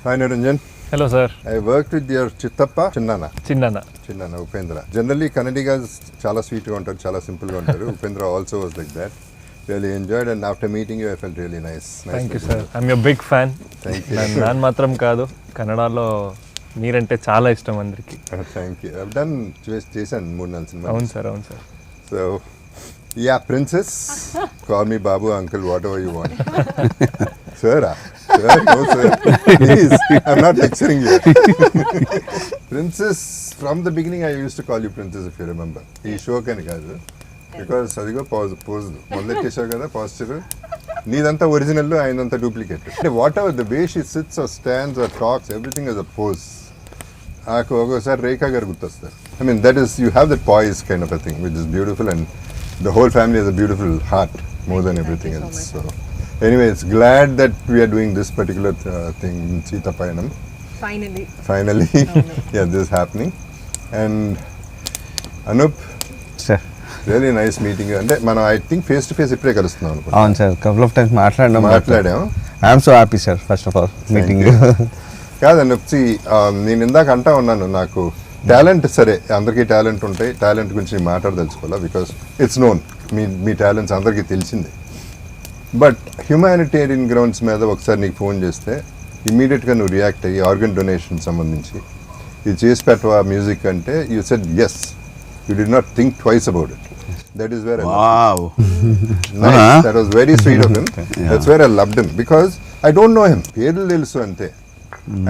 Hi Niranjan. Hello sir. I worked with your Chittappa, Chinnana. Upendra. Generally Kannadigas chala sweet ga untaru, chala simple ga untaru. Upendra also was like that. Really enjoyed, and after meeting you I felt really nice. Thank you sir. I'm your big fan. Thank you. ನಾನು మాత్రం కాదు, కన్నడలో మీరంటే చాలా ఇష్టం అందరికి. Thank you. I've done చేశాను 3-4 సినిమాలు. అవును sir. So yeah, princess, call me Babu, uncle, whatever you want. Sir, no sir, please, I'm not lecturing you. Princess, from the beginning I used to call you princess, if you remember. ఈ show కని కాదు, because అదిగో pose మొదలెట్టేసావు కదా posture, నీదంతా original, ఆయనంతా duplicate. అంటే whatever the way she sits or stands or talks, everything is a pose. నాకు ఒక్కోసారి రేఖా గారు గుర్తొస్తారు. I mean, that is, you have that poise kind of a thing, which is beautiful, and the whole family has a beautiful heart more than everything else. So anyway, it's glad that we are doing this particular thing in Sita Payanam. Finally. Yeah, this is happening. And Anup, sir, really nice meeting you. And మనం I think face to face ఇప్పుడే కలుస్తున్నాం అనుకుంటా. అవును sir, couple of times మాట్లాడాం. I am so happy sir, first of all meeting you. కాదు Anup, నేను ఇందాక అంటా ఉన్నాను, నాకు టాలెంట్ సరే అందరికీ టాలెంట్ ఉంటాయి, టాలెంట్ గురించి నేను మాట్లాడదలుచుకోవాలా, బికాస్ ఇట్స్ నోన్, మీ టాలెంట్స్ అందరికీ తెలిసిందే. బట్ హ్యూమానిటేరియన్ గ్రౌండ్స్ మీద ఒకసారి నీకు ఫోన్ చేస్తే ఇమ్మీడియట్గా నువ్వు రియాక్ట్ అయ్యి ఆర్గన్ డొనేషన్ సంబంధించి ఇది చేసి పెట్టవా మ్యూజిక్ అంటే, you said yes, you did not think twice about it. That is where that was very sweet of him. That's where I loved him, because I don't know him, పేర్లు తెలుసు అంతే.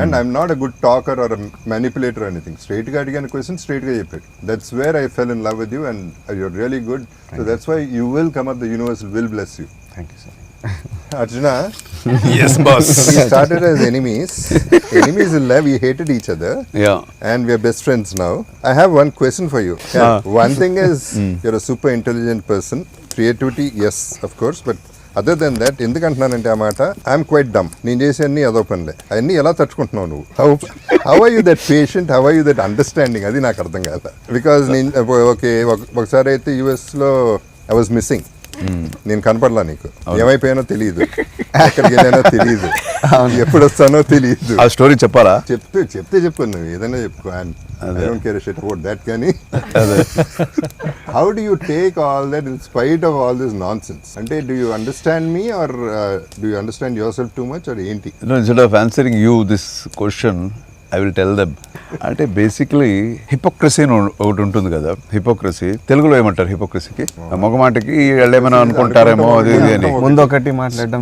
And I'm not a good talker or a manipulator or anything. Straight ga adigana question, straight ga cheppadu. That's where I fell in love with you, and you're really good. So that's why you will come up, the universe will bless you. Thank you sir. Arjuna, Yes boss. we started as enemies in love, we hated each other. Yeah. And we are best friends now. I have one question for you. One thing is, you're a super intelligent person. Creativity, yes, of course, but other than that, ఎందుకంటున్నానంటే ఆ మాట, I'm quite డమ్. నేను చేసే అన్ని అదో పనులే, అవన్నీ ఎలా తట్టుకుంటున్నావు నువ్వు? How are you that patient, how are you that understanding, అది నాకు అర్థం కాదు. బికాజ్ నేను ఓకే ఒకసారి అయితే యుఎస్లో ఐ వాజ్ మిస్సింగ్, నేను కనపడలా, నీకు ఏమైపోయానో తెలియదు, ఎక్కడికి వెళ్ళానో తెలియదు, ఎప్పుడు వస్తానో తెలియదు. ఆ స్టోరీ చెప్పాలా? చెప్తే చెప్పు, నువ్వు ఏదైనా చెప్పుకో, I don't care a shit about that, కానీ how do you take all that in spite of all this nonsense? అంటే do you understand me, or do you understand yourself too much, or ఏంటి? No, instead of answering you this question, I will tell them. అంటే basically hypocrisy అని ఒకటి ఉంటుంది కదా. Hypocrisy తెలుగులో ఏమంటారు? హిపోక్రసీకి మొగమాటకి వాళ్ళు ఏమైనా అనుకుంటారేమో అది ఇది అని ముందు ఒకటి మాట్లాడడం.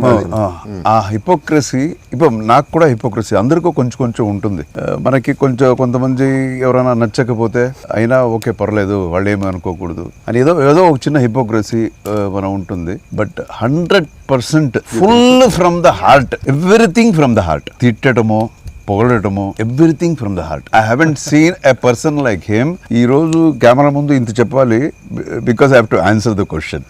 ఆ హిపోక్రసీ, ఇప్పుడు నాకు కూడా హిపోక్రసీ అందరికీ కొంచెం ఉంటుంది. మనకి కొంతమంది ఎవరైనా నచ్చకపోతే అయినా ఓకే పర్లేదు, వాళ్ళు ఏమీ అనుకోకూడదు అని ఏదో ఒక చిన్న హిపోక్రసీ మనం ఉంటుంది. But 100% full from the heart, everything from the heart. తిట్టడమో పొగడటము, everything from the heart. I haven't seen a person like him. ఈ రోజు కెమెరా ముందు ఇంత చెప్పాలి, because I have to answer the question.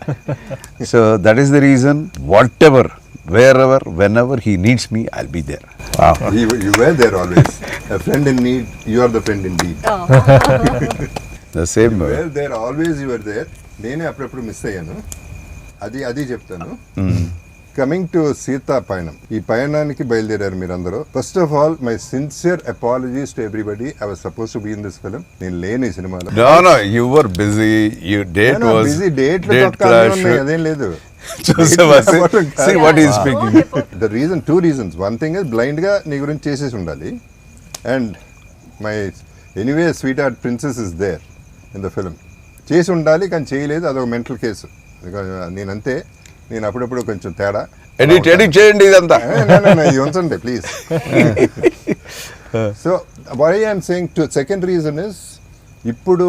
So that is the reason, whatever, wherever, whenever he needs me, I'll be there. Wow. You were there always. A friend in need, you are the friend indeed. The same way. You were there always, you were there. నేనే అప్పుడప్పుడు miss అయ్యాను, అది చెప్తాను. Coming to Sita పయనం, ఈ పయనానికి బయలుదేరారు మీరందరూ. First of all my sincere apologies to everybody. I was suppose to be in this film. నేను లేను ఈ సినిమాలో. No, you were busy. Your date was busy. Date clash. అదేం లేదు. See what he is speaking. The reason, 2 reasons. One thing is blind గా నీ గురించి చేసేసి ఉండాలి, and my anyway sweetheart princess is there in the film. చేసి ఉండాలి కానీ చేయలేదు, అదొక మెంటల్ కేసు. నేనంతే, నేను అప్పుడప్పుడు కొంచెం తేడా. ఎడిట్ చేయండి ఇదంతా, ఉంచండి please. So why I'm saying to, second reason is, ఇప్పుడు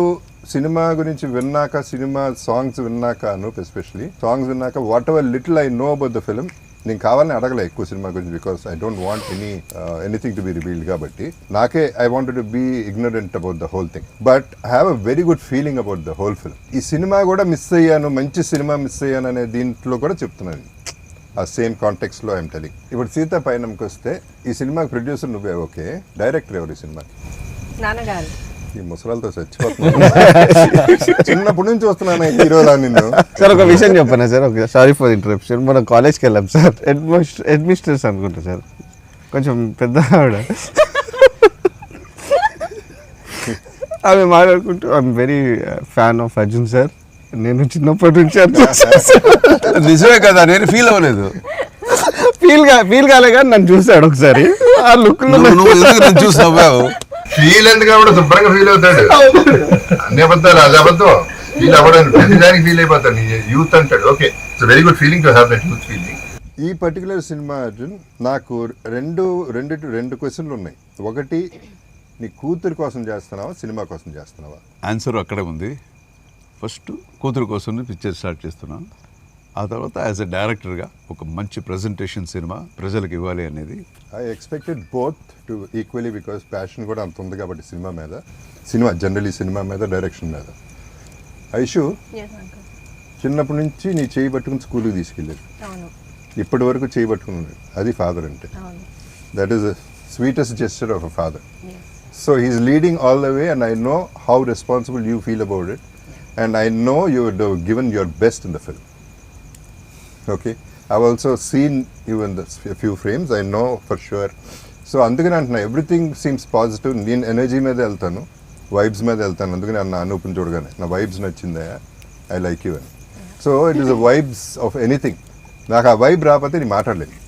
సినిమా గురించి విన్నాక, సినిమా సాంగ్స్ విన్నాక, ఎస్పెషలీ సాంగ్స్ విన్నాక, whatever little I know about the film, నేను కావాలని అడగలే ఎక్కువ సినిమా గురించి, because I don't want anything to be revealed. కాబట్టి నాకే I wanted to be ignorant about the whole thing, but I have a very good feeling about the whole film. ఈ cinema కూడా miss అయ్యాను, మంచి cinema miss అయ్యాను అనే దీంట్లో కూడా చెప్తున్నాను. ఆ సేమ్ కాంటెక్స్ట్ లో ఐఎమ్ టెలింగ్. ఇప్పుడు సీతా పయనంకి వస్తే, ఈ సినిమాకి ప్రొడ్యూసర్ నువ్వే, ఓకే, డైరెక్టర్ ఎవరు ఈ సినిమాకి? నాన్నగారు. ఈ ముసలాలతో చచ్చిపోతున్నా, చిన్నప్పటి నుంచి వస్తున్నాను హీరోలా నిన్ను. సార్ ఒక విషయం చెప్పనా సార్, సారీ ఫర్ ఇంటరప్షన్. మనం కాలేజ్కి వెళ్ళాం సార్, హెడ్ మిస్టర్స్ అనుకుంటా సార్, కొంచెం పెద్ద ఆవిడ. ఆమె మాట్లాడుకుంటూ I'm very fan of Arjun sir, నేను చిన్నప్పటి నుంచి నిజమే కదా, నేను ఫీల్ అవ్వలేదు. ఫీల్ కాలే కానీ నన్ను చూసాడు ఒకసారి. ఆ లుక్ నువ్వు ఎందుకు నన్ను చూసి నవ్వావు? ఫీల్ ఎందుకు అవ్వడం, శుభ్రంగా ఫీల్ అవుతాడు. అన్ని అబద్ధాలు, అది అబద్ధం. ఫీల్ అవ్వడం ప్రతిదానికి ఫీల్ అయిపోతాడు. నీ యూత్ అంటాడు. Okay, it's very good feeling to have that youth feeling. ఈ పర్టికులర్ సినిమా అర్జున్, నాకు రెండు క్వశ్చన్లు ఉన్నాయి. ఒకటి, నీ కూతురు కోసం చేస్తున్నావా, సినిమా కోసం చేస్తున్నావా? ఆన్సర్ అక్కడే ఉంది. ఫస్ట్ కూతురు కోసం పిక్చర్ స్టార్ట్ చేస్తున్నాను. ఆ తర్వాత యాజ్ ఎ డైరెక్టర్గా ఒక మంచి ప్రజెంటేషన్ సినిమా ప్రజలకు ఇవ్వాలి అనేది. I expected both to equally, because passion కూడా అంత ఉంది కాబట్టి సినిమా మీద, జనరలీ సినిమా మీద, డైరెక్షన్ మీద. ఐషు, చిన్నప్పటి నుంచి నీ చేయి పట్టుకుని స్కూల్కి తీసుకెళ్ళారు, ఇప్పటి వరకు చేయి పట్టుకున్నాడు. అది ఫాదర్ అంటే. That is the sweetest gesture of a father. So he is leading all the way, and I know how responsible you feel about it, and I know you would have given your best in the film. Okay, I've also seen you in a few frames, I know for sure. So అందుకని అంటున్నా, everything seems positive. నేను energy మీద వెళ్తాను, vibes మీద వెళ్తాను. అందుకని అన్న అనూపుని చూడగానే నా వైబ్స్ నచ్చిందా, ఐ లైక్ యూ అని. So it is the vibes of anything. నాకు ఆ వైబ్ రాకపోతే నేను మాట్లాడలేను.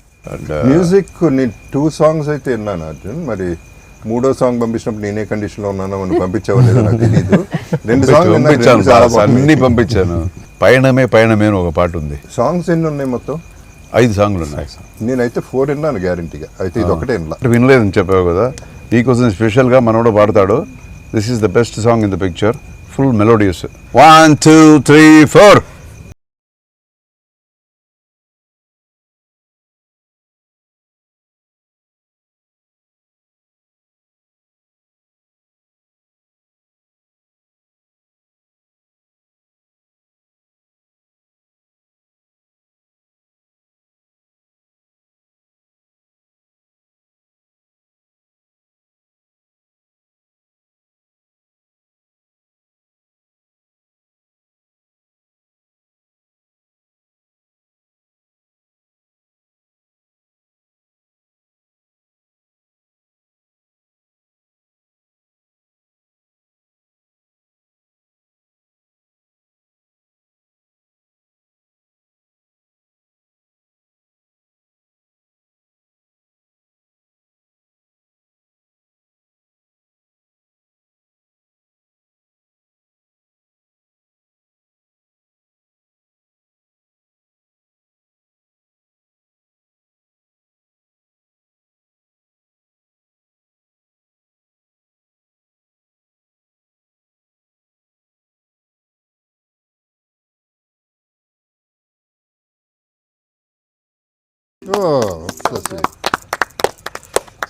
మ్యూజిక్ నేను 2 songs అయితే విన్నాను అర్జున్. మరి 3వ సాంగ్ పంపించినప్పుడు నేనే కండిషన్లో ఉన్నానో మనం పంపించావో లేదో నాకు తెలియదు. 2 songs అన్ని పంపించాను. పయనమే పయనమే అని ఒక పాట ఉంది. సాంగ్స్ ఎన్ని ఉన్నాయి మొత్తం? 5 సాంగ్లు ఉన్నాయి. నేనైతే 4 విన్నాను గ్యారంటీగా. అయితే ఇది ఒకటే వినలేదని చెప్పావు కదా, నీకోసం స్పెషల్గా మనోడు పాడతాడు. This is the best song in the picture, full melodious. 1 2 3 4.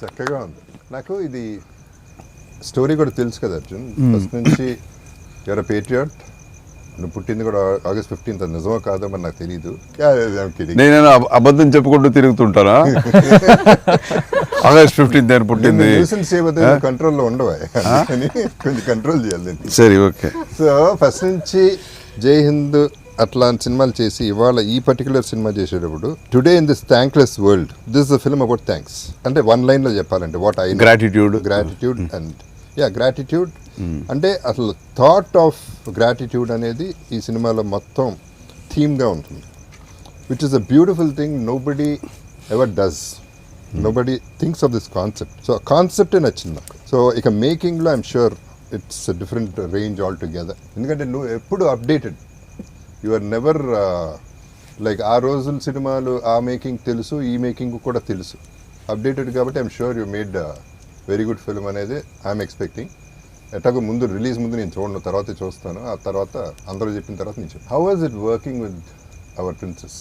చక్కగా ఉంది. నాకు ఇది స్టోరీ కూడా తెలుసు కదా అర్జున్, ఫస్ట్ నుంచి. Your a Patriot. నువ్వు పుట్టింది కూడా August 15th. అది నిజమో కాదో మరి నాకు తెలీదు. నేను అబద్ధం చెప్పుకుంటూ తిరుగుతుంటారా? August 15th నేను పుట్టింది. కంట్రోల్లో ఉండవా, కొంచెం కంట్రోల్ చేయాలి. సరే, ఓకే. సో ఫస్ట్ నుంచి జై హింద్ అట్లాంటి సినిమాలు చేసి ఇవాళ ఈ పర్టికులర్ సినిమా చేసేటప్పుడు, today in this thankless world, this the film about thanks. అంటే 1 line లో చెప్పాలంటే what I gratitude and gratitude. అంటే అసలు థాట్ ఆఫ్ గ్రాటిట్యూడ్ అనేది ఈ సినిమాలో మొత్తం థీమ్గా ఉంటుంది, which is a beautiful thing. Nobody ever does, nobody thinks of this concept. So ఆ కాన్సెప్టే నచ్చింది నాకు. సో ఇక మేకింగ్లో I'm sure it's different range altogether. ఎందుకంటే నువ్వు ఎప్పుడు updated, you are never like ఆ రోజుల సినిమాలు ఆ మేకింగ్ తెలుసు, ఈ మేకింగ్ కూడా తెలుసు, అప్డేటెడ్ కాబట్టి I'm sure you made very good film అనేది ఐఎమ్ ఎక్స్పెక్టింగ్. ఎట్లాగో ముందు రిలీజ్ ముందు నేను చూడను, తర్వాత చూస్తాను. ఆ తర్వాత అందరూ చెప్పిన తర్వాత నేను చెప్పాను. How was it working with our princess?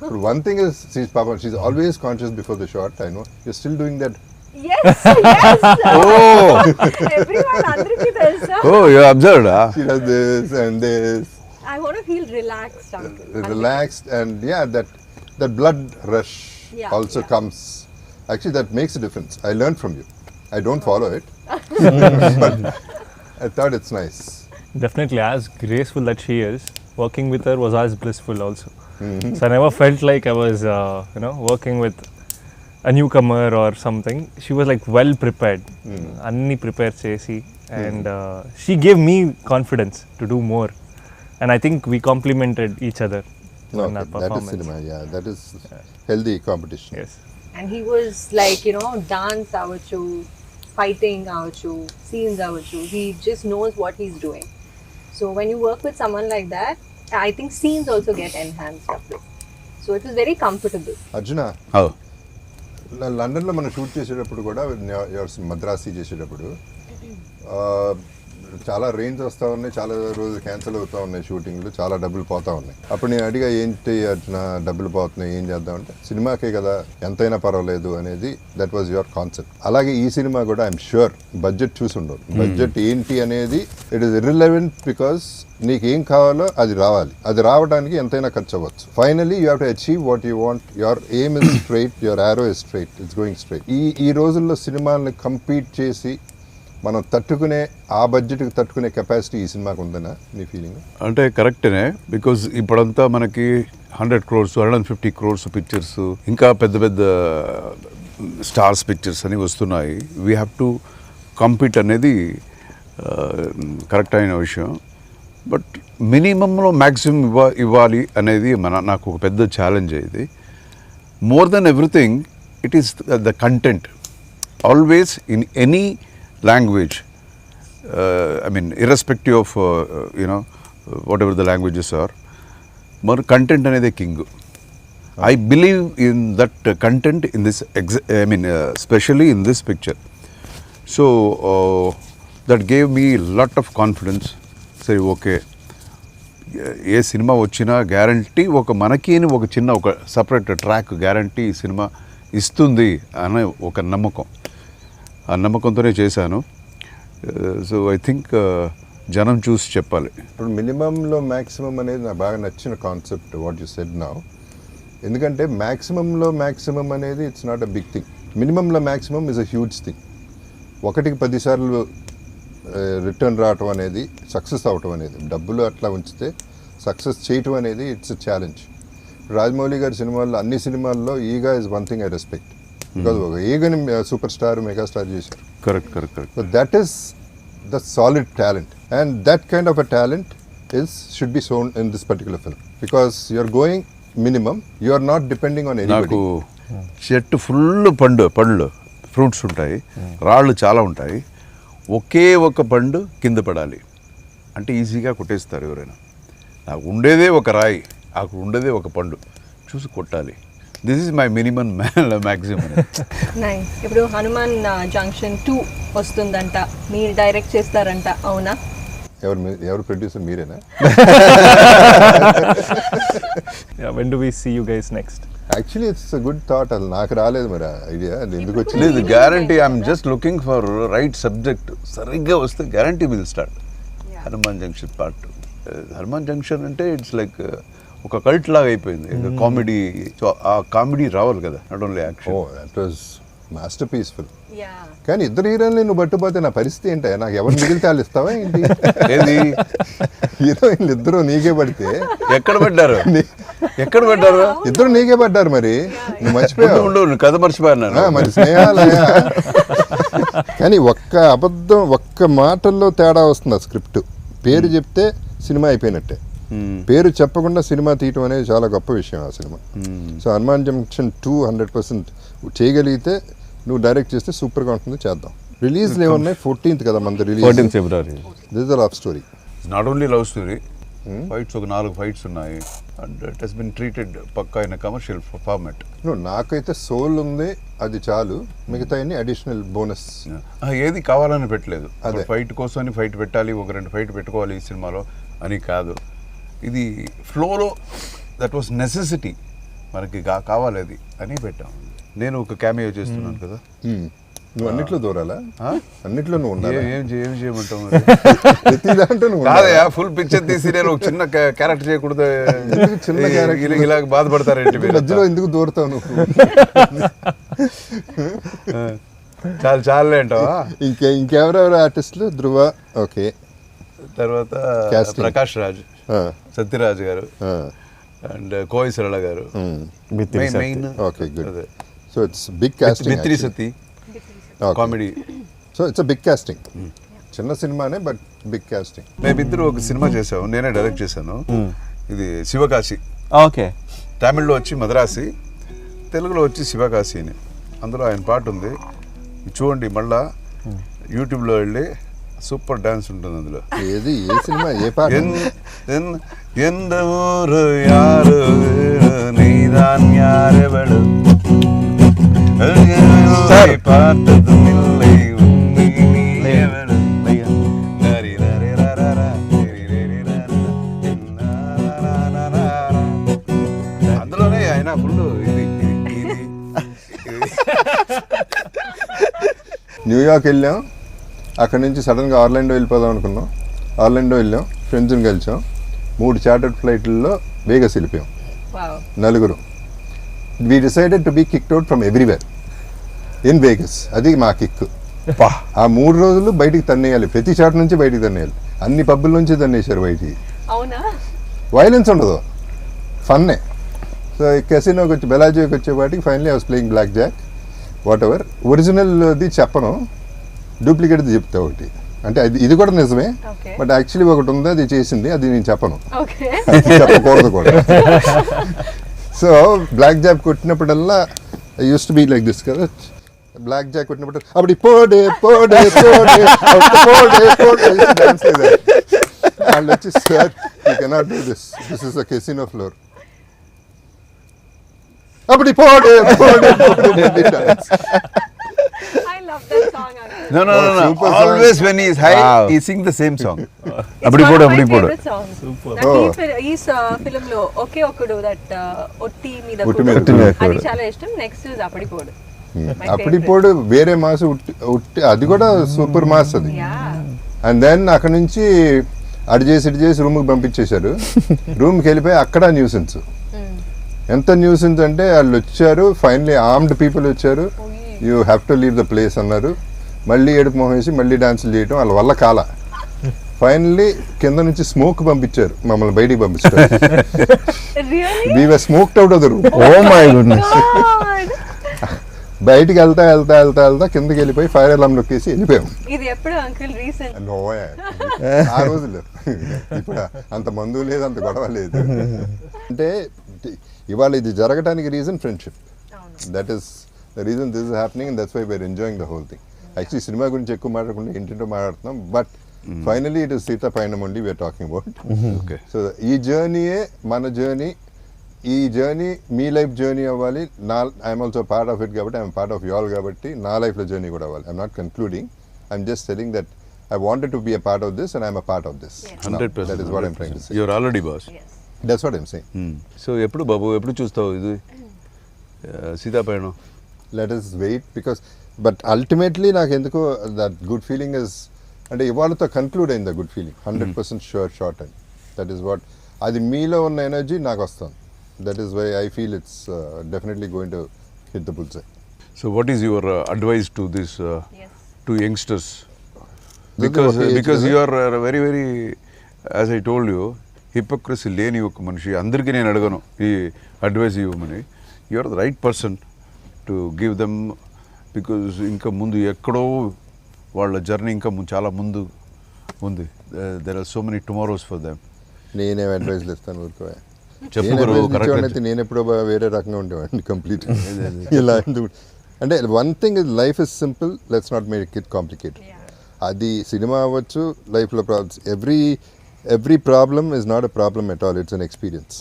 ఇప్పుడు one thing is she is always conscious before the shot. I know you still doing that. Yes. Everyone అందరికీ తెలుసా? You observed, huh? She does this and this. I want to feel relaxed, uncle. Relaxed, and yeah, that blood rush also comes. Actually, that makes a difference. I learned from you. I don't follow it, but I thought it's nice. Definitely, as graceful that she is, working with her was as blissful also. So I never felt like I was, working with a newcomer or something, she was like well prepared. Anni prepare chesi, and she gave me confidence to do more. And I think we complemented each other in our that is performance. cinema. Yeah, that is healthy competition. Yes. And he was like, you know, dance avachu, fighting avachu, scenes avachu. He just knows what he's doing. So when you work with someone like that, I think scenes also get enhanced up to. So it was very comfortable. Arjuna Oh. లండన్లో మనం shoot చేసేటప్పుడు కూడా మద్రాసి చేసేటప్పుడు చాలా range వస్తూ ఉన్నాయి, చాలా రోజులు క్యాన్సిల్ అవుతూ ఉన్నాయి షూటింగ్లు, చాలా డబ్బులు పోతూ ఉన్నాయి. అప్పుడు నేను అడిగా ఏంటి అర్జున డబ్బులు పోతున్నాయి ఏం చేద్దామంటే సినిమాకే కదా ఎంతైనా పర్వాలేదు అనేది దట్ వాజ్ యువర్ కాన్సెప్ట్. అలాగే ఈ సినిమా కూడా ఐఎమ్ ష్యూర్ బడ్జెట్ చూసి ఉండవు. బడ్జెట్ ఏంటి అనేది ఇట్ ఈస్ ఇర్రిలవెంట్ బికాస్ నీకు ఏం కావాలో అది రావాలి, అది రావడానికి ఎంతైనా ఖర్చు అవ్వచ్చు. Finally you have to achieve what you want. Your aim is straight, your arrow is straight, it's going straight. ఈ రోజుల్లో సినిమాల్ని కంపీట్ చేసి మనం తట్టుకునే ఆ బడ్జెట్కి తట్టుకునే కెపాసిటీ ఈ సినిమాకి ఉందనా నీ ఫీలింగ్? అంటే కరెక్టేనే, బికాజ్ ఇప్పుడంతా మనకి 100 crores 150 crores పిక్చర్స్, ఇంకా పెద్ద పెద్ద స్టార్స్ పిక్చర్స్ అని వస్తున్నాయి. వీ హ్యావ్ టు కంపీట్ అనేది కరెక్ట్ అయిన విషయం. బట్ మినిమంలో మ్యాక్సిమం ఇవ్వాలి అనేది నాకు ఒక పెద్ద ఛాలెంజ్. ఇది more than everything it is the content. Always in any language, I mean irrespective of whatever the languages are, more content anede king. I believe in that content in this especially in this picture. So that gave me lot of confidence. Say okay, A cinema వచ్చినా guarantee ఒక మనకి ఒక చిన్న ఒక separate track guarantee cinema ఇస్తుంది అనే ఒక నమ్మకం. ఆ నమ్మకంతోనే చేశాను. సో ఐ థింక్ జనం చూసి చెప్పాలి. ఇప్పుడు మినిమంలో మ్యాక్సిమం అనేది నాకు బాగా నచ్చిన concept what you said now. ఎందుకంటే మ్యాక్సిమంలో మ్యాక్సిమం అనేది it's not a big thing. మినిమంలో maximum is a huge thing. 1-10 సార్లు రిటర్న్ రావటం అనేది, సక్సెస్ అవటం అనేది, డబ్బులు అట్లా ఉంచితే సక్సెస్ చేయటం అనేది ఇట్స్ అ ఛాలెంజ్. రాజమౌళి గారి సినిమాల్లో అన్ని సినిమాల్లో Eega is one thing I respect. Because ఒక ఈగని సూపర్ స్టార్ మెగాస్టార్ చేశారు. Correct. So that is the solid talent and that kind of a talent should be shown in this particular film because you are going minimum, you are not depending on anybody. నాకు చెట్టు full పండ్లు fruits ఉంటాయి, రాళ్ళు చాలా ఉంటాయి, ఒకే ఒక పండు కింద పడాలి అంటే ఈజీగా కొట్టేస్తారు ఎవరైనా. నాకు ఉండేదే ఒక రాయి, నాకు ఉండేదే ఒక పండు, చూసి కొట్టాలి. This is my minimum maximum. Nice. ఇప్పుడు హనుమాన్ జంక్షన్ 2 వస్తుందంట, మీరు డైరెక్ట్ చేస్తారంట, అవునా? ఎవరు ప్రొడ్యూసర్ మీరేనా? Yeah, when do we see you guys next? Actually it's a good thought. అది నాకు రాలేదు మరి ఐడియా, అది ఎందుకు వచ్చింది? లేదు, guarantee I'm just looking for right subject. సరిగ్గా వస్తే guarantee will start. Hanuman junction part 2. Hanuman junction అంటే ఇట్స్ లైక్ ఒక కల్ట్ లాగా అయిపోయింది. కామెడీ, ఆ కామెడీ రావాలి కదా, not only action. Oh that was masterpiece film. Yeah. కానీ ఇద్దరు హీరోయిన్లు నువ్వు పట్టుపోతే నా పరిస్థితి ఏంటి? నాకు ఎవరు మిగిలితే వాళ్ళు ఇస్తావా ఏంటి? ఏది హీరోయిన్లు ఇద్దరు నీకే పడితే ఎక్కడ పెట్టారు? ఎక్కడ పెట్టారు? ఇద్దరు నీకే పడ్డారు మరి, నువ్వు మర్చిపోయావు. ఉండు, కథ మర్చిపోయాను. మరి స్నేహాలయ. కానీ ఒక్క అబద్ధం, ఒక్క మాటల్లో తేడా వస్తుంది. ఆ స్క్రిప్ట్ పేరు చెప్తే సినిమా అయిపోయినట్టే. పేరు చెప్పకుండా సినిమా తీయటం అనేది చాలా గొప్ప విషయం ఆ సినిమా. సో హనుమాన్ జంక్షన్ 2 100% చేయగలిగితే, నువ్వు డైరెక్ట్ చేస్తే సూపర్గా ఉంటుంది, చేద్దాం. రిలీజ్లు ఏమన్నాయి? 14th కదా మనది release. 14th February. This is the love story. Not only love story, fights ఒక 4 ఫైట్స్ ఉన్నాయి. And it has been treated పక్కా ఇన్ కమర్షియల్ ఫార్మాట్. నాకైతే సోల్ ఉంది, అది చాలు. మిగతా అడిషనల్ బోనస్ ఏది కావాలని పెట్టలేదు. అదే ఫైట్ కోసం అని ఫైట్ పెట్టాలి, ఒక 2 ఫైట్ పెట్టుకోవాలి ఈ సినిమాలో అని కాదు. ఇది ఫ్లోలో దట్ వాస్ నెసెసిటీ, మనకి కావాలి అది అని పెట్టాం. నేను ఒక క్యామియో చేస్తున్నాను కదా. నువ్వు అన్నిట్లో దూరాలా? అన్నిట్లో నువ్వు ఉండాలి. ఏం చేయమంటావు? ప్రతి దాంట్లో నువ్వు కాదయా, ఫుల్ పిక్చర్ తీసి నేను ఒక చిన్న క్యారెక్టర్ చేయకూడదు. చిన్న క్యారెక్టర్ ఇలా బాధపడతారేంటి? మధ్యలో ఎందుకు దూరతావు నువ్వు? చాలే అంటావా? ఇంకెవరెవరు ఆర్టిస్టులు? ధృవ, ఓకే. తర్వాత ప్రకాష్ రాజ్, సత్యరాజ్ గారు అండ్ కోయి సరళ గారు main. Okay, good. So it's big casting. మిత్రి సతి comedy. So it's big casting. చిన్న సినిమానే బట్ బిగ్ కాస్టింగ్. మేమిద్దరు ఒక సినిమా చేసాము, నేనే డైరెక్ట్ చేశాను. ఇది శివకాశి. ఓకే. తమిళ్లో వచ్చి మద్రాసి, తెలుగులో వచ్చి శివకాశి అని. అందులో ఆయన పాట ఉంది, చూడండి మళ్ళా యూట్యూబ్లో వెళ్ళి సూపర్ డాన్స్ ఉంటుంది అందులో. ఏది ఏ సినిమా ఏ పాట? எந்த ஊரு யாரு நீதான் யாரெவளு பார்த்ததும் இல்லை உண்மை நீயவளு. అందులోనే ఆయన ఫుల్ ఇది న్యూయార్క్ వెళ్ళాం, అక్కడ నుంచి సడన్గా ఆర్లాండో వెళ్ళిపోదాం అనుకున్నాం. ఆర్లాండో వెళ్ళాం, ఫ్రెండ్స్ని కలిసాం, 3 చార్టర్డ్ ఫ్లైట్లలో వేగస్ వెళ్ళిపోయాం. Wow. నలుగురు. We decided to be kicked out from everywhere in Vegas. అది మా కిక్. ఆ 3 రోజులు బయటికి తన్నేయాలి, ప్రతి చాట్ నుంచి బయటికి తన్నేయాలి. అన్ని పబ్బుల నుంచి తన్నేశారు బయటికి. అవునా? వైలెన్స్ ఉండదు, ఫన్నే. సో కెసినోకి వచ్చి బెలాజీకి వచ్చేపాటికి finally I was playing blackjack. Whatever, ఒరిజినల్ది చెప్పను, డూప్లికేట్ది చెప్తా ఒకటి. అంటే ఇది కూడా నిజమే, Okay. బట్ యాక్చువల్లీ ఒకటి ఉంది, అది చేసింది, అది నేను చెప్పను, Okay. చెప్పకూడదు కూడా. సో బ్లాక్ జాక్ కొట్టినప్పుడల్లా I used to be like this కదా. బ్లాక్ జాక్ కొట్టినప్పుడు అప్పుడు పోడే పోడే పోడే పోడే పోడే డాన్స్ చేయాలి. వాళ్ళు వచ్చి sir you cannot do this, this is a casino floor. అప్పుడు పోడే పోడే పోడే dance. I love that song. Uncle. No. Super song. Always when he is high, Wow. he sing the same song. It's Abdi one podu, of my abdi podu. favorite songs. Super. That Oh. ఈ film లో ఒకే ఒకడు that ఒట్టి మీద ఒట్టి కుడు. మీద ఒట్టి మీద అది కుడు. చాలా ఇష్టం. నెక్స్ట్ ఇస్ అప్పడిపోడు. My అప్పుడు favorite. ఇప్పుడు వేరే మాస్ ఉట్టి అది కూడా సూపర్ మాస్ అది. Yeah. అండ్ దెన్ అక్కడ నుంచి అటు చేసి రూమ్కి పంపించేశారు. రూమ్కి వెళ్ళిపోయి అక్కడ న్యూసెన్స్. ఎంత న్యూసెన్స్ అంటే వాళ్ళు వచ్చారు, ఫైనలీ ఆర్మ్డ్ పీపుల్ వచ్చారు, you have to leave the place అన్నారు. మళ్ళీ ఏడుపు మొహం వేసి మళ్ళీ డాన్సులు చేయడం వాళ్ళ వల్ల కాల. ఫైనల్లీ కింద నుంచి స్మోక్ పంపించారు, మమ్మల్ని బయటికి పంపించారు. Really? We were smoked out of the room. Oh my goodness. God. బయటికి వెళ్తా కిందకి వెళ్ళిపోయి ఫైర్ అలారం నొక్కేసి వెళ్ళిపోయాం. ఇది ఎప్పుడు అంకుల్ రీసెంట్? నోయా ఆ రోజుల్లో ఇప్పుడు అంత మందు లేదు, అంత గొడవ లేదు. అంటే ఇవాళ ఇది జరగడానికి reason friendship. That is the reason this is happening and that's why we're enjoying the whole thing. Actually cinema గురించి ఎక్కువ మాట్లాడకుండా ఇంటింటో మాట్లాడుతున్నాం, but finally it is Seethapayanam only we're talking about. Okay. So ఈ జర్నీయే మన జర్నీ. ఈ జర్నీ మీ లైఫ్ జర్నీ అవ్వాలి. I'm also part of it కాబట్టి I'm part of you all కాబట్టి నా లైఫ్లో జర్నీ కూడా అవ్వాలి. I'm not concluding, I'm just telling that I wanted to be a part of this and I'm a part of this. Yes. Now, 100%. that is what I'm trying to say. You're already boss. Yes. That's what I'm saying. So ఎప్పుడు బాబు ఎప్పుడు చూస్తావు ఇది సీతాపయణం? Let us wait because, but ultimately నాకు ఎందుకో that good feeling is, అంటే ఇవాళతో conclude అయింది good feeling. 100% sure shot and that is what, అది మీలో ఉన్న ఎనర్జీ నాకు వస్తుంది. That is why I feel it's definitely going to hit the bullseye. So what is your advice to this Yes. To youngsters? Because because you are very very, as I told you, hypocrisy లేని ఒక మనిషి. అందరికీ నేను అడగను ఈ advice ఇవ్వమని. You are the right person to give them. Because ఇంకా ముందు ఎక్కడో వాళ్ళ జర్నీ ఇంకా చాలా ముందు ఉంది. There are so many tomorrows for them. నేనేం అడ్వైజ్లు ఇస్తాను ఊరుకో. చెప్పు గురు, కరెక్ట్. నేను ఎప్పుడో వేరే రకంగా ఉండేవాడిని కంప్లీట్. ఇలా ఎందుకు అంటే one thing is life is simple, let's not make it complicated. Yeah. అది సినిమా అవ్వచ్చు, లైఫ్లో problems, every problem is not a problem at all, it's an experience.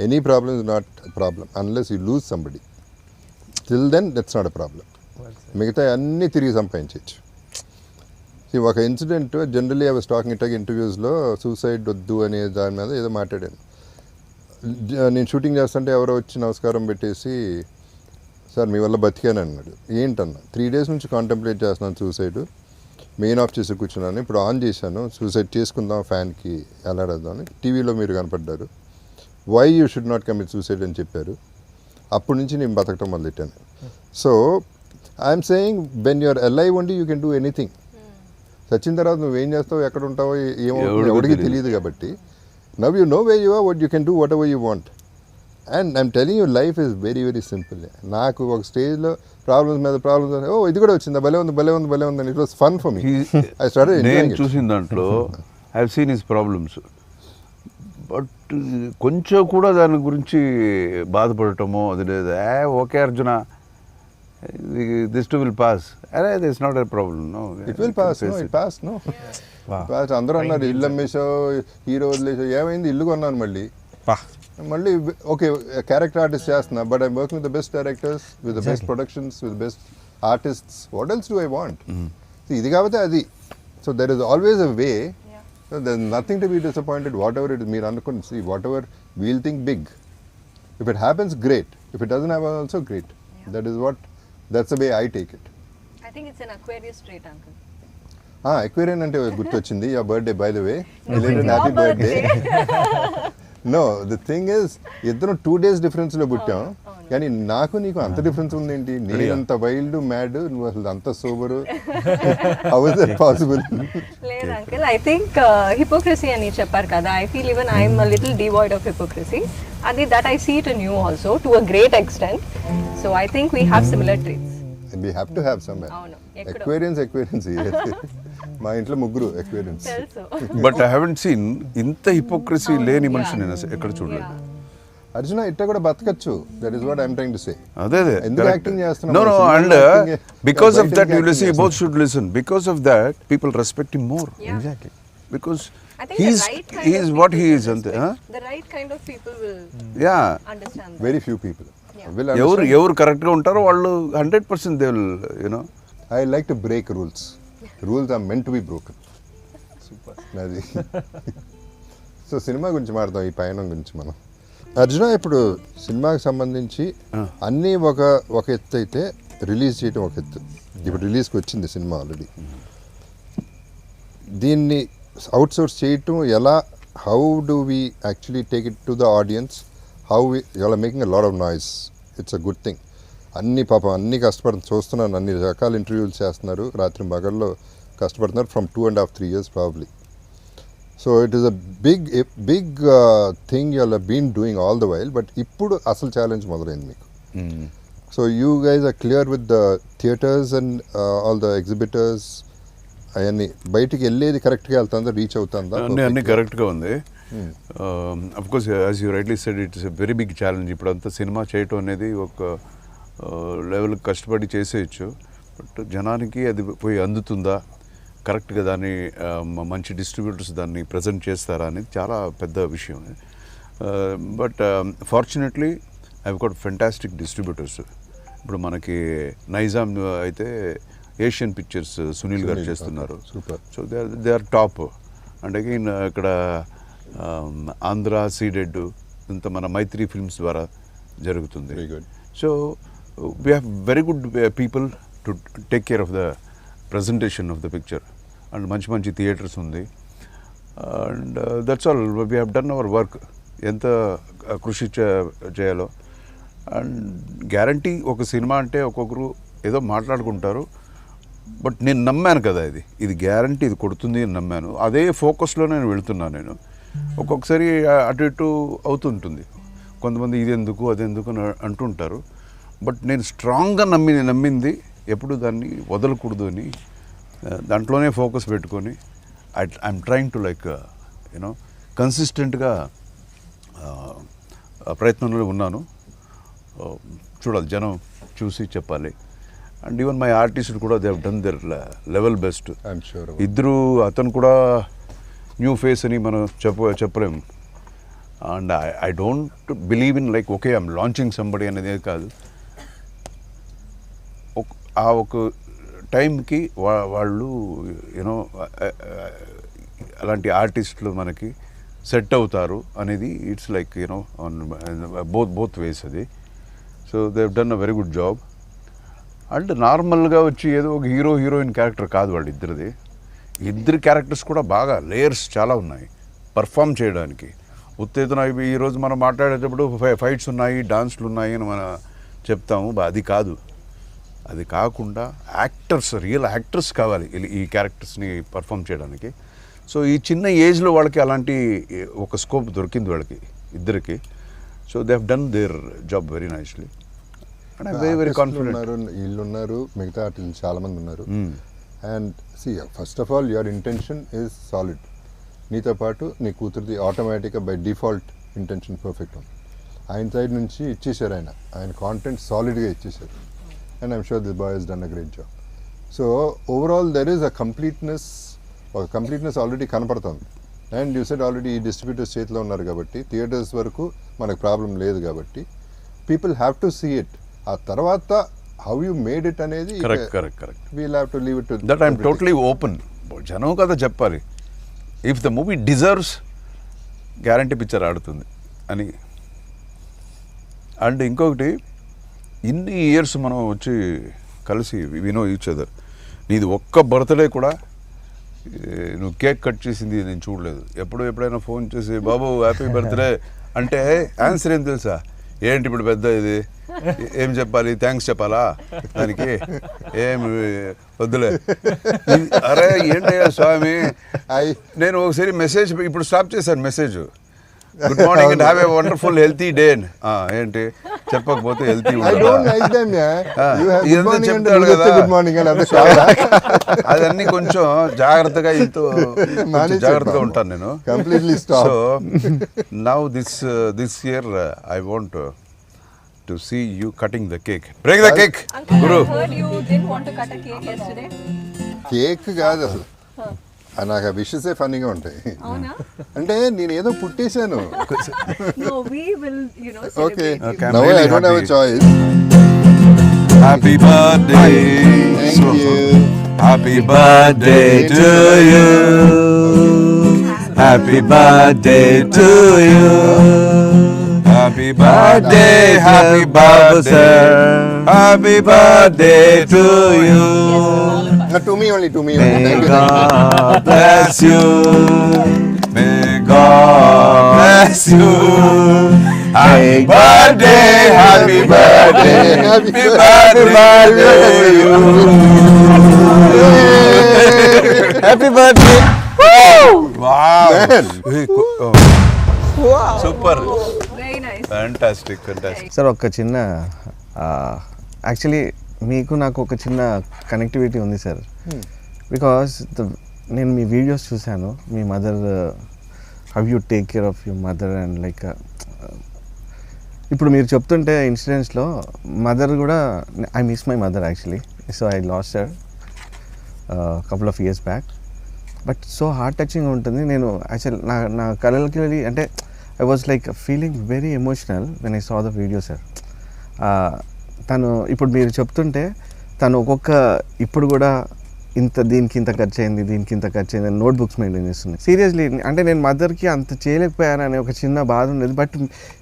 Any problem is not a problem unless you lose somebody. Till then that's not a problem. మిగతా అన్నీ తిరిగి సంపాదించవచ్చు. ఒక incident generally I was talking ఇంటర్వ్యూస్లో suicide వద్దు అనే దాని మీద ఏదో మాట్లాడాను. నేను షూటింగ్ చేస్తుంటే ఎవరో వచ్చి నమస్కారం పెట్టేసి, సార్ మీ వల్ల బతికాను అన్నాడు. ఏంటన్నా, 3 days నుంచి కాంటెంప్లేట్ చేస్తున్నాను సూసైడ్, మెయిన్ ఆఫ్ చేసి కూర్చున్నాను, ఇప్పుడు ఆన్ చేశాను, సూసైడ్ చేసుకుందాం ఫ్యాన్కి ఎలాడదామని, టీవీలో మీరు కనపడ్డారు, why you should not commit suicide అని చెప్పారు. అప్పటి నుంచి నేను బతకటం మొదలెట్టాను. So I'm saying when you're alive only you can do anything. చచ్చిన తర్వాత నువ్వేం చేస్తావు, ఎక్కడ ఉంటావో ఏమో ఎవరికి తెలియదు కాబట్టి now you know way you are, what you can do whatever you want. And I'm telling you life is very very simple. నాకు ఒక స్టేజ్లో ప్రాబ్లమ్స్ మీద ప్రాబ్లమ్స్, ఓ ఇది కూడా వచ్చిందా, భలే ఉంది అని. It was fun for me. I started నేను ఎంజాయింగ్ ఇట్. చూసిన దాంట్లో I have seen his problems, but కొంచెం కూడా దాని గురించి బాధపడటమో అది లేదు. Okay Arjuna, this too will pass, అరే this not a problem, no it will pass. No it pass. No pass. అందరూ అన్నారు ఇల్లు అమ్మేసావు, హీరో వదిలేసావు. ఏమైంది, ఇల్లు కొన్నాను మళ్ళీ ఓకే క్యారెక్టర్ ఆర్టిస్ట్ చేస్తున్నా, but I'm working with the best directors, with the best productions, with best artists. What else do I want? ఇది కాబట్టి అది. So there is always a way. There is nothing to be disappointed whatever it is. మీరు అనుకుని see whatever we'll think big. If it happens great, if it doesn't happen also great. That is what, that's the way I take it. I think it's an Aquarius trait, uncle. Aquarian అంటే గుర్తొచ్చింది. Your birthday by the way, belated happy birthday. Know the thing is, ఇద్దరం 2 days డిఫరెన్స్లో పుట్టాం, కానీ నాకు నీకు అంత difference ఉందేంటి? నేనంత వైల్డ్ మ్యాడ్, నువ్వు అసలు అంత sober. How is that possible? లేదు అంకుల్, ఐ థింక్ హిపోక్రసీ అని చెప్పారు కదా. I feel even I'm a little devoid of hypocrisy. అది that I see it in you also to a great extent. So I think we have similar traits. We have to have some. అవును, ఎక్కడో. Aquarians. మా ఇంట్లో ముగ్గురు Aquarians. తెలుసు. But I haven't seen ఇంత hypocrisy లేని మనిషి నేను ఎక్కడ చూడలేదు. అర్జున ఇట్ట కూడా బతకచ్చు. That is what I'm trying to say. అదే ఎందుకు యాక్టింగ్ చేస్తున్నావు? No and because of that you listen, both should listen. Because of that people respect him more. Exactly. Because I think he's the right kind he of is what people he will is అంతే. respect. The right kind of people will yeah, understand that. Very few people will ఎవరు understand. ఎవరు కరెక్ట్గా ఉంటారో వాళ్ళు 100% they will you know. I like to break rules. Rules are meant to be broken. Super. అది. So cinema గురించి మాట్లాడదాం, ఈ పయనం గురించి మనం. అర్జున, ఇప్పుడు సినిమాకి సంబంధించి అన్నీ ఒక ఎత్తు అయితే, రిలీజ్ చేయడం ఒక ఎత్తు. ఇప్పుడు రిలీజ్కి వచ్చింది సినిమా ఆల్రెడీ. దీన్ని అవుట్ సోర్స్ చేయటం ఎలా? How do we actually take it to the audience? How you are making a lot of noise. It's a good thing. అన్ని కష్టపడుతుంది, చూస్తున్నాను. అన్ని రకాల ఇంటర్వ్యూలు చేస్తున్నారు, రాత్రి మగల్లో కష్టపడుతున్నారు, from 2.5-3 years probably. So it is a big thing you are been doing all the while. But ఇప్పుడు అసలు ఛాలెంజ్ మొదలైంది మీకు. So you guys are clear with the theatres and all the exhibitors. అవన్నీ బయటికి వెళ్ళేది కరెక్ట్గా వెళ్తుందా, రీచ్ అవుతుందా? అన్నీ కరెక్ట్గా ఉంది. Of course as you rightly said, it's a very big challenge. ఇప్పుడు అంతా సినిమా చేయటం అనేది ఒక లెవెల్ కష్టపడి చేసేయచ్చు. బట్ జనానికి అది పోయి అందుతుందా, కరెక్ట్గా దాన్ని మంచి డిస్ట్రిబ్యూటర్స్ దాన్ని ప్రజెంట్ చేస్తారా అనేది చాలా పెద్ద విషయం. But fortunately I got fantastic distributors. ఇప్పుడు మనకి నైజాం అయితే ఏషియన్ పిక్చర్స్ సునీల్ గారు చేస్తున్నారు. So they are top. And again ఇక్కడ ఆంధ్ర సీడెడ్ ఇంత మన మైత్రి ఫిల్మ్స్ ద్వారా జరుగుతుంది. So we have very good people to take care of the presentation of the picture. And మంచి థియేటర్స్ ఉంది. And that's all. We have done our work. ఎంత కృషి చేయాలో. అండ్ గ్యారంటీ ఒక సినిమా అంటే ఒక్కొక్కరు ఏదో మాట్లాడుకుంటారు, బట్ నేను నమ్మాను కదా, ఇది గ్యారంటీ ఇది కొడుతుంది అని నమ్మాను. అదే ఫోకస్లో నేను వెళ్తున్నాను. నేను ఒక్కొక్కసారి అటు ఇటు అవుతుంటుంది. కొంతమంది ఇది ఎందుకు అదెందుకు అని అంటుంటారు. బట్ నేను స్ట్రాంగ్గా నమ్మింది ఎప్పుడు దాన్ని వదలకూడదు అని దాంట్లోనే ఫోకస్ పెట్టుకొని I'm trying to like you know కన్సిస్టెంట్గా ప్రయత్నంలో ఉన్నాను. చూడాలి, జనం చూసి చెప్పాలి. అండ్ ఈవెన్ మై ఆర్టిస్ట్ కూడా they have done there level best. ఇద్దరు, అతను కూడా న్యూ ఫేస్ అని మనం చెప్పలేము. And I don't believe in like okay I'm launching somebody అనేది కాదు. ఆ ఒక టైంకి వాళ్ళు యూనో అలాంటి ఆర్టిస్టులు మనకి సెట్ అవుతారు అనేది it's like you know on both ways అది. So they have done a very good job. అంటే నార్మల్గా వచ్చి ఏదో ఒక హీరోయిన్ క్యారెక్టర్ కాదు వాళ్ళు ఇద్దరిది. ఇద్దరి క్యారెక్టర్స్ కూడా బాగా లేయర్స్ చాలా ఉన్నాయి పర్ఫామ్ చేయడానికి. ఉత్తేజన ఈరోజు మనం మాట్లాడేటప్పుడు ఫైట్స్ ఉన్నాయి, డాన్స్లు ఉన్నాయి అని మనం చెప్తాము. అది కాదు. అది కాకుండా యాక్టర్స్, రియల్ యాక్టర్స్ కావాలి ఈ క్యారెక్టర్స్ని పర్ఫామ్ చేయడానికి. సో ఈ చిన్న ఏజ్లో వాళ్ళకి అలాంటి ఒక స్కోప్ దొరికింది వాళ్ళకి ఇద్దరికి. So they have done their job very nicely and I very very confident. ఉన్నారు, వీళ్ళు ఉన్నారు, మిగతా ఆర్టిస్టులు చాలా మంది ఉన్నారు. And see first of all your intention is solid. నీతో పాటు నీ కూతురిది ఆటోమేటిక్గా బై డిఫాల్ట్ ఇంటెన్షన్ పర్ఫెక్ట్ ఉంది. ఆయన సైడ్ నుంచి ఇచ్చేసారు, ఆయన కాంటెంట్ సాలిడ్గా ఇచ్చేసారు. And I'm sure this boy has done a great job. So overall there is a completeness, ఒక కంప్లీట్నెస్ ఆల్రెడీ కనపడుతుంది. అండ్ యూ సెడ్ ఆల్రెడీ ఈ డిస్ట్రిబ్యూటర్స్ చేతిలో ఉన్నారు కాబట్టి థియేటర్స్ వరకు మనకు ప్రాబ్లం లేదు కాబట్టి people have to see it. ఆ తర్వాత హౌ యూ మేడ్ ఇట్ అనేది correct we'll have to leave it to that I'm totally open. జనం కదా చెప్పాలి. If the movie deserves guarantee picture ఆడుతుంది అని. అండ్ ఇంకొకటి, ఇన్ని ఇయర్స్ మనం వచ్చి కలిసి వినో ఈచ్ అదర్. నీది ఒక్క బర్త్డే కూడా నువ్వు కేక్ కట్ చేసింది నేను చూడలేదు. ఎప్పుడైనా ఫోన్ చేసి బాబు హ్యాపీ బర్త్డే అంటే ఆన్సర్ ఏం తెలుసా? ఏంటి ఇప్పుడు పెద్ద ఇది ఏం చెప్పాలి, థ్యాంక్స్ చెప్పాలా దానికి? ఏం వద్దులే. అరే ఏంటయ్యా స్వామి, నేను ఒకసారి మెసేజ్ ఇప్పుడు స్టాప్ చేశాను. Message good morning and have a wonderful healthy day. ఏంటి చెప్పకపోతే హెల్తీ చెప్తాడు కదా. అదన్నీ కొంచెం జాగ్రత్తగా జాగ్రత్తగా ఉంటాను నేను. So now this year I want to see you cutting the cake. Break the cake, Uncle, Guru. I heard you didn't want to cut a cake yesterday. Cake కాదు అసలు, నాకు ఆ విషెసే ఫన్నీగా ఉంటాయి. అవునా? అంటే నేను ఏదో పుట్టేశాను. No, we will, okay, celebrate you. Now I don't have a choice. Happy birthday. Thank you. Happy birthday to you. Happy birthday to you. Happy birthday, sir. Happy birthday to you. To me only. May Thank you. God bless you. May God bless you. Happy birthday, happy birthday, happy birthday to you. Happy birthday. Wow. Super. Very nice. Fantastic. Sir ఒక చిన్న actually మీకు నాకు ఒక చిన్న connectivity ఉంది sir. Because నేను మీ videos చూశాను. మీ mother, how you take care of your mother and like ఇప్పుడు మీరు చెప్తుంటే ఇన్సిడెంట్స్లో మదర్ కూడా, I miss my mother actually. So I lost her couple of years back. But so heart touching ఉంటుంది. నేను యాక్చువల్ నా కళలకి వెళ్ళి అంటే I was like feeling very emotional when I saw the video sir. తను ఇప్పుడు మీరు చెప్తుంటే తను ఒక్కొక్క ఇప్పుడు కూడా దీనికి ఇంత ఖర్చు అయింది నోట్బుక్స్ మెయింటైన్ చేస్తుంది. సీరియస్లీ అంటే నేను మదర్కి అంత చేయలేకపోయాననే ఒక చిన్న బాధ ఉండేది. బట్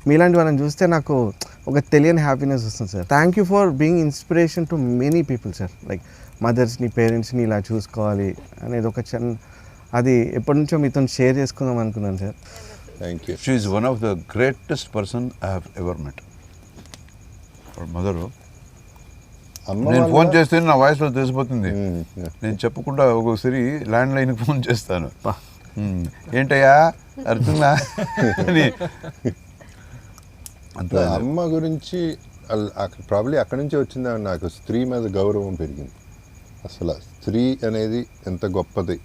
మీలాంటి వాళ్ళని చూస్తే నాకు ఒక తెలియని హ్యాపీనెస్ వస్తుంది sir. Thank you for being inspiration to many people sir. Like మదర్స్ని, పేరెంట్స్ని ఇలా చూసుకోవాలి అనేది ఒక చిన్న, అది ఎప్పటి నుంచో మీతో షేర్ చేసుకుందాం అనుకున్నాను sir. Thank you. She is one of the greatest person I have ever met. Her mother. నేను ఫోన్ చేస్తే నా వాయిస్లో తెలిసిపోతుంది. నేను చెప్పకుండా ఒక్కొక్కసారి ల్యాండ్ లైన్కి ఫోన్ చేస్తాను. ఏంటయ్యా అర్థంగా అని. అంత అమ్మ గురించి ప్రాబ్లీ అక్కడి నుంచి వచ్చిందా నాకు స్త్రీ మీద గౌరవం పెరిగింది. అసలు స్త్రీ అనేది ఎంత గొప్పది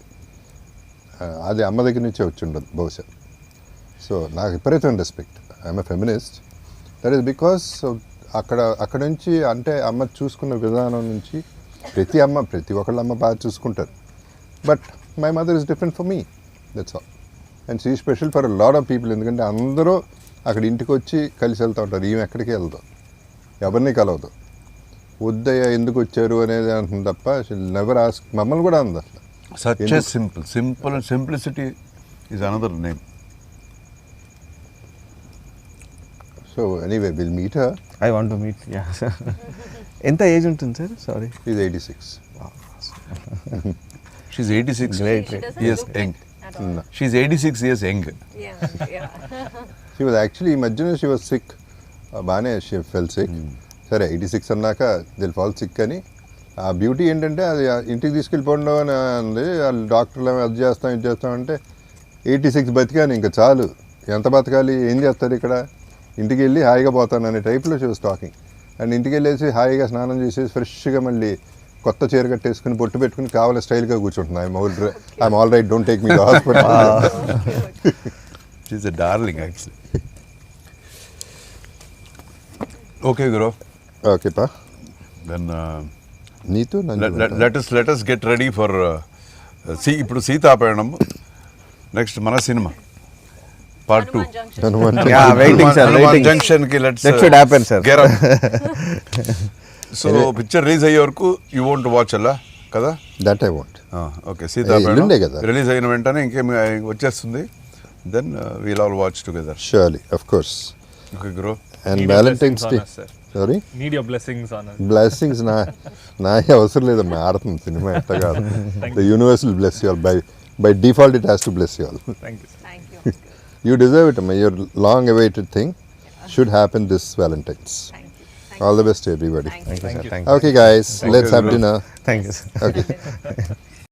అది అమ్మ దగ్గర నుంచే వచ్చి ఉండదు బహుశా. సో నాకు విపరీతమైన respect. I'm a feminist. That is because అక్కడ నుంచి అంటే అమ్మ చూసుకున్న విధానం నుంచి ప్రతి ఒక్కళ్ళ అమ్మ బాగా చూసుకుంటారు. But my mother is different for me, that's all. And she special for a lot of people. ఎందుకంటే అందరూ అక్కడ ఇంటికి వచ్చి కలిసి వెళ్తూ ఉంటారు. ఈమె ఎక్కడికి వెళ్తాం, ఎవరిని కలవదు. వద్దయ్య ఎందుకు వచ్చారు అనేది అంటుంది తప్ప నెవర్ ఆస్క్. మమ్మల్ని కూడా అంది అసలు. Such a simple and simplicity is another name. So anyway, we'll meet her. I want to meet, yeah. ఎంత ఏజ్ ఉంటుంది sir? Sorry. She's 86. She's 86 Great. years young. No. She's 86 years young. Yeah. She was actually, ఈ మధ్యన she was sick. బాగానే she fell sick. సరే 86 అన్నాక they'll fall sick అని. ఆ beauty ఏంటంటే అది ఇంటికి తీసుకెళ్ళిపోండు అని అంది. వాళ్ళు డాక్టర్లు అది చేస్తాం ఇది చేస్తాం అంటే 86 బతికాను ఇంకా చాలు. ఎంత బతకాలి, ఏం చేస్తారు ఇక్కడ, ఇంటికి వెళ్ళి హాయిగా పోతాను అనే టైప్లో షీ వాస్ టాకింగ్. అండ్ ఇంటికి వెళ్ళేసి హాయిగా స్నానం చేసేసి ఫ్రెష్గా మళ్ళీ కొత్త చీర కట్టేసుకుని బొట్టు పెట్టుకుని కావాలి స్టైల్గా కూర్చుంటున్నాను. I'm all right, don't take me to hospital. She's a darling actually. Okay గురు, ఓకే పా, దెన్ నీతో let us get ready for ఇప్పుడు సీతాపయణం. నెక్స్ట్ మన cinema part 2 Yeah, waiting, sir, waiting. Junction కి That should happen, sir. So picture release అయ్యే వరకు you won't watch అలా కదా? That I want. ఓకే, ఎల్లుండే సీతాపయణం కదా. రిలీజ్ అయిన వెంటనే ఇంకేం వచ్చేస్తుంది. Then we'll all watch together. Surely, of course. Okay గురు. And Need your Valentine's day, blessings on us, sir. సారీ, Need your blessings on us. Blessings నా అవసరం లేదమ్మా, ఆడుతుంది సినిమా ఎట్ట కాదు. The universe will bless you all, by default it has to bless you all. Thank you, sir. Thank you. You deserve it, amma. Your long awaited thing should happen this Valentine's. Thank you. All the best to everybody. Thank you. Thank you, sir. Thank you. Okay guys, let's have bro. dinner. Thank you, sir. Okay.